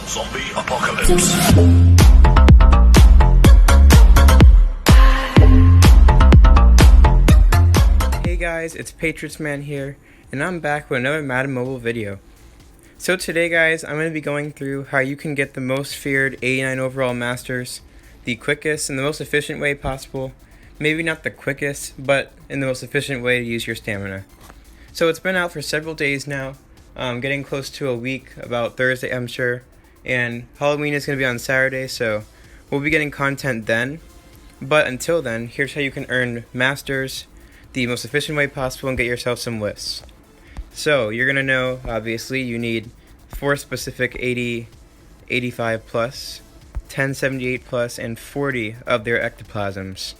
Zombie apocalypse. Hey guys, it's Patriots Man here, and I'm back with another Madden mobile video. So today guys, I'm going to be going through how you can get the most feared 89 overall masters, the quickest and the most efficient way possible. Maybe not the quickest, but in the most efficient way to use your stamina. So it's been out for several days now, getting close to a week, about Thursday I'm sure, and Halloween is going to be on Saturday, so we'll be getting content then. But until then, here's how you can earn masters the most efficient way possible and get yourself some lists. So you're going to know, obviously, you need 4 specific 80, 85 plus, 10, 78 plus, and 40 of their ectoplasms.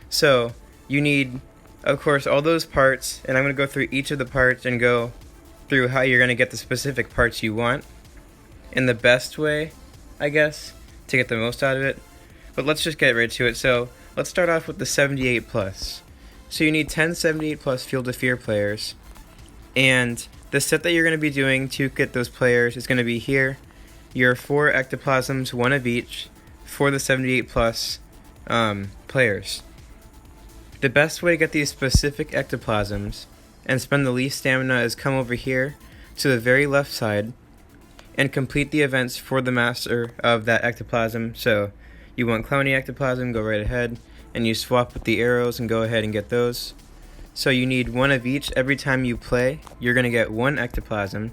So you need, of course, all those parts, and I'm going to go through each of the parts and go through how you're going to get the specific parts you want in the best way, I guess, to get the most out of it. But let's just get right to it. So let's start off with the 78 plus. So you need 10 78 plus Field of Fear players, and the set that you're going to be doing to get those players is going to be here. Your 4 ectoplasms, 1 of each, for the 78 plus players. The best way to get these specific ectoplasms and spend the least stamina is come over here to the very left side and complete the events for the master of that ectoplasm. So you want Clowny ectoplasm, go right ahead, and you swap with the arrows and go ahead and get those. So you need 1 of each every time you play. You're going to get 1 ectoplasm,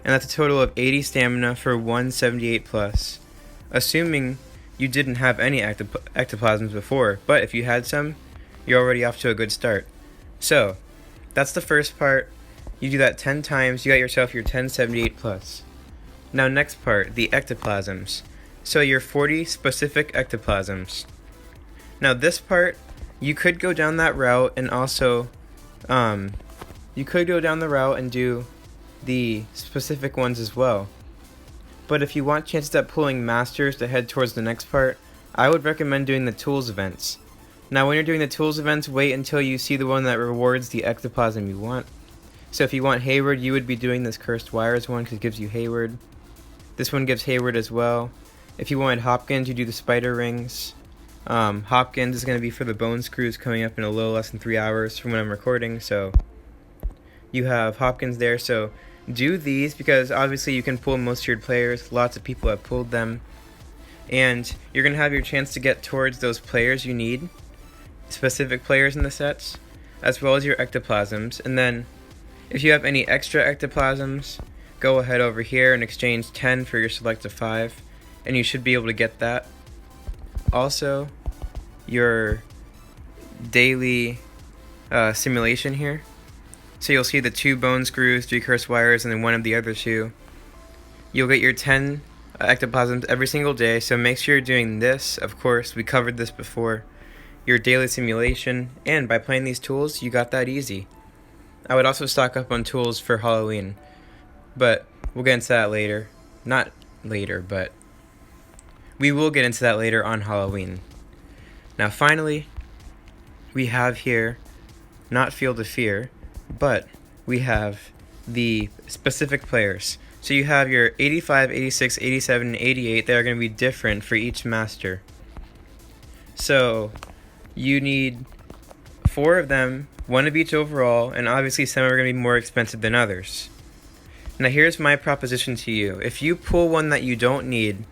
and that's a total of 80 stamina for 178 plus, assuming you didn't have any ectoplasms before, but if you had some, you're already off to a good start. So that's the first part. You do that 10 times, you got yourself your 1078 plus. Now next part, the ectoplasms. So your 40 specific ectoplasms. Now this part, you could go down that route and also, you could go down the route and do the specific ones as well. But if you want chances at pulling masters to head towards the next part, I would recommend doing the tools events. Now when you're doing the tools events, wait until you see the one that rewards the ectoplasm you want. So if you want Hayward, you would be doing this Cursed Wires one because it gives you Hayward. This one gives Hayward as well. If you wanted Hopkins, you do the Spider Rings. Hopkins is going to be for the Bone Screws coming up in a little less than 3 hours from when I'm recording, so you have Hopkins there. So do these because obviously you can pull most feared players. Lots of people have pulled them, and you're going to have your chance to get towards those players you need, specific players in the sets, as well as your ectoplasms. And then if you have any extra ectoplasms, go ahead over here and exchange 10 for your select of 5, and you should be able to get that. Also, your daily simulation here. So you'll see the 2 Bone Screws, 3 Cursed Wires, and then 1 of the other 2. You'll get your 10 ectoplasms every single day, so make sure you're doing this. Of course, we covered this before. Your daily simulation, and by playing these tools, you got that easy. I would also stock up on tools for Halloween, but we'll get into that later. Not later, but we will get into that later on Halloween. Now finally, we have here, not Field of Fear, but we have the specific players. So you have your 85, 86, 87, and 88 that are going to be different for each master. So you need 4 of them, 1 of each overall, and obviously some are going to be more expensive than others. Now here's my proposition to you. If you pull one that you don't need,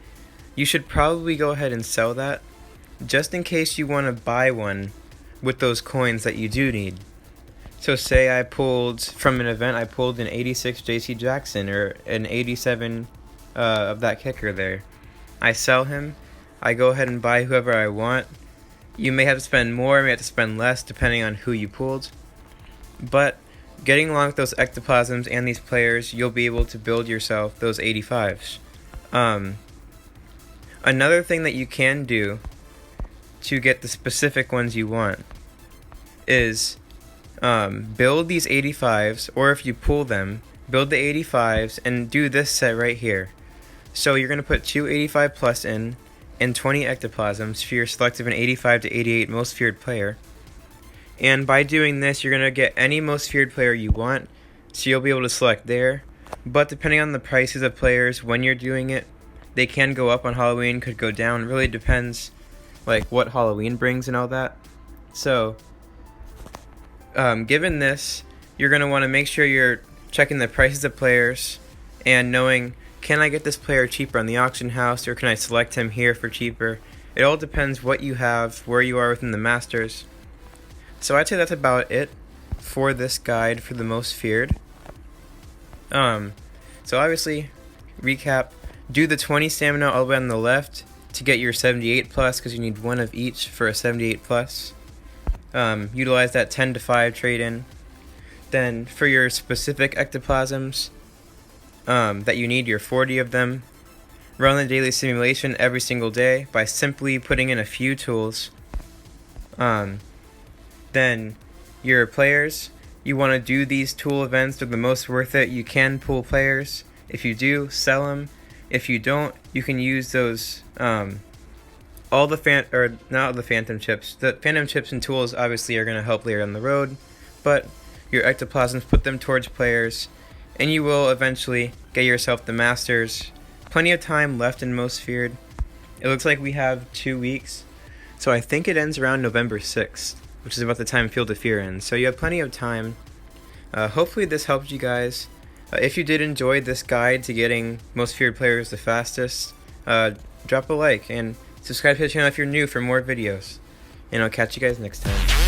you should probably go ahead and sell that, just in case you want to buy one with those coins that you do need. So say I pulled, from an event, I pulled an 86 JC Jackson or an 87 of that kicker there. I sell him, I go ahead and buy whoever I want. You may have to spend more, may have to spend less, depending on who you pulled. But getting along with those ectoplasms and these players, you'll be able to build yourself those 85s. Another thing that you can do to get the specific ones you want is build these 85s, or if you pull them, build the 85s and do this set right here. So you're going to put 2 85 plus in and 20 ectoplasms for your selective and 85 to 88 most feared player. And by doing this, you're going to get any most feared player you want, so you'll be able to select there. but depending on the prices of players when you're doing it, they can go up on Halloween, could go down. It really depends like what Halloween brings and all that. So given this, you're going to want to make sure you're checking the prices of players and knowing, can I get this player cheaper on the auction house, or can I select him here for cheaper? It all depends what you have, where you are within the Masters. So I'd say that's about it for this guide for the most feared. So obviously, recap, do the 20 stamina all the way on the left to get your 78 plus, because you need one of each for a 78 plus. Utilize that 10 to 5 trade-in. Then for your specific ectoplasms that you need, your 40 of them, run the daily simulation every single day by simply putting in a few tools. Then your players, you want to do these tool events. They're the most worth it. You can pull players. If you do, sell them. If you don't, you can use those all the not the phantom chips. The phantom chips and tools obviously are going to help later on the road, but your ectoplasms, put them towards players, and you will eventually get yourself the Masters. Plenty of time left in Most Feared. It looks like we have 2 weeks, so I think it ends around November 6th, which is about the time Field of Fear ends. So you have plenty of time. Hopefully this helped you guys. If you did enjoy this guide to getting Most Feared players the fastest, drop a like and subscribe to the channel if you're new for more videos. And I'll catch you guys next time.